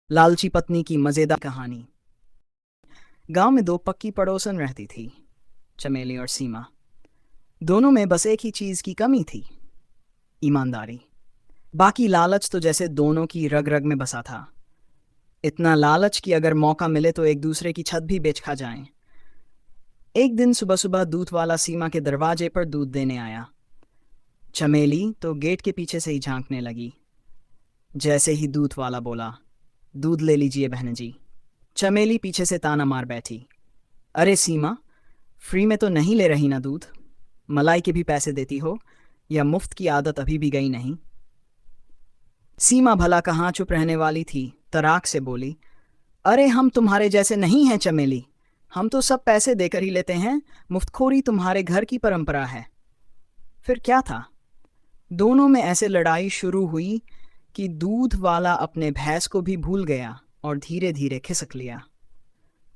लालची पत्नी की मजेदार कहानी। गांव में दो पक्की पड़ोसन रहती थी, चमेली और सीमा। दोनों में बस एक ही चीज की कमी थी, ईमानदारी। बाकी लालच तो जैसे दोनों की रग रग में बसा था। इतना लालच कि अगर मौका मिले तो एक दूसरे की छत भी बेच खा जाएं। एक दिन सुबह सुबह दूध वाला सीमा के दरवाजे पर दूध देने आया। चमेली तो गेट के पीछे से ही झांकने लगी। जैसे ही दूध वाला बोला, दूध ले लीजिए बहन जी, चमेली पीछे से ताना मार बैठी। अरे सीमा, फ्री में तो नहीं ले रही ना दूध? मलाई के भी पैसे देती हो, या मुफ्त की आदत अभी भी गई नहीं? सीमा भला कहाँ चुप रहने वाली थी, तराक से बोली, अरे हम तुम्हारे जैसे नहीं हैं चमेली। हम तो सब पैसे देकर ही लेते हैं। मुफ्तखोरी तुम्हारे घर की परंपरा है। फिर क्या था, दोनों में ऐसे लड़ाई शुरू हुई कि दूध वाला अपने भैंस को भी भूल गया और धीरे धीरे खिसक लिया।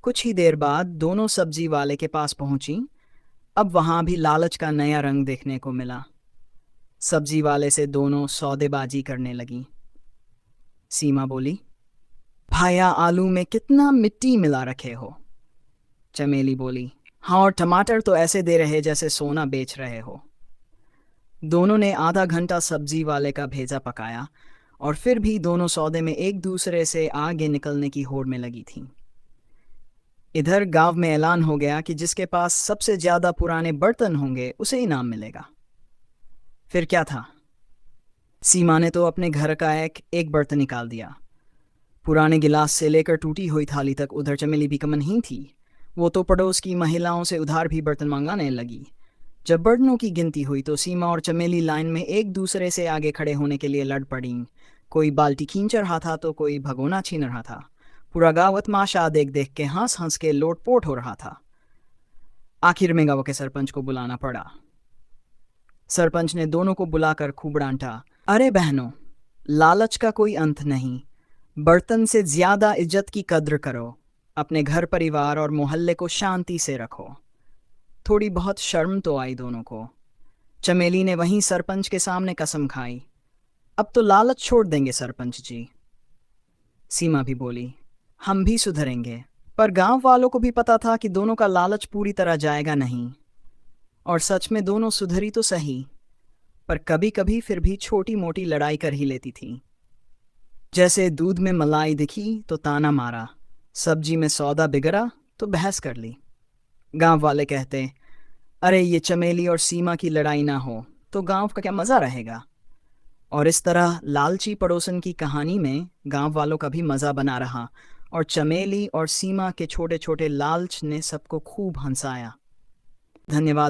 कुछ ही देर बाद दोनों सब्जी वाले के पास पहुंची। अब वहां भी लालच का नया रंग देखने को मिला। सब्जी वाले से दोनों सौदेबाजी करने लगी। सीमा बोली, भाया आलू में कितना मिट्टी मिला रखे हो? चमेली बोली, हाँ, और टमाटर तो ऐसे दे रहे जैसे सोना बेच रहे हो। दोनों ने आधा घंटा सब्जी वाले का भेजा पकाया, और फिर भी दोनों सौदे में एक दूसरे से आगे निकलने की होड़ में लगी थीं। इधर गांव में ऐलान हो गया कि जिसके पास सबसे ज्यादा पुराने बर्तन होंगे उसे इनाम मिलेगा। फिर क्या था, सीमा ने तो अपने घर का एक एक बर्तन निकाल दिया। पुराने गिलास से लेकर टूटी हुई थाली तक। उधर चमेली भी कम नहीं थी। वो तो पड़ोस की महिलाओं से उधार भी बर्तन मंगाने लगी। जब बर्तनों की गिनती हुई तो सीमा और चमेली लाइन में एक दूसरे से आगे खड़े होने के लिए लड़ पड़ीं। कोई बाल्टी खींच रहा था तो कोई भगोना छीन रहा था। पूरा गांव तमाशा देख देख के हंस हंस के लोटपोट हो रहा था। आखिर में गांव के सरपंच को बुलाना पड़ा। सरपंच ने दोनों को बुलाकर खूब डांटा, अरे बहनों, लालच का कोई अंत नहीं। बर्तन से ज्यादा इज्जत की कद्र करो। अपने घर परिवार और मोहल्ले को शांति से रखो। थोड़ी बहुत शर्म तो आई दोनों को। चमेली ने वहीं सरपंच के सामने कसम खाई, अब तो लालच छोड़ देंगे सरपंच जी। सीमा भी बोली, हम भी सुधरेंगे। पर गांव वालों को भी पता था कि दोनों का लालच पूरी तरह जाएगा नहीं। और सच में दोनों सुधरी तो सही, पर कभी कभी फिर भी छोटी मोटी लड़ाई कर ही लेती थी। जैसे दूध में मलाई दिखी तो ताना मारा, सब्जी में सौदा बिगड़ा तो बहस कर ली। गांव वाले कहते, अरे ये चमेली और सीमा की लड़ाई ना हो तो गांव का क्या मज़ा रहेगा। और इस तरह लालची पड़ोसन की कहानी में गांव वालों का भी मज़ा बना रहा, और चमेली और सीमा के छोटे छोटे लालच ने सबको खूब हंसाया। धन्यवाद।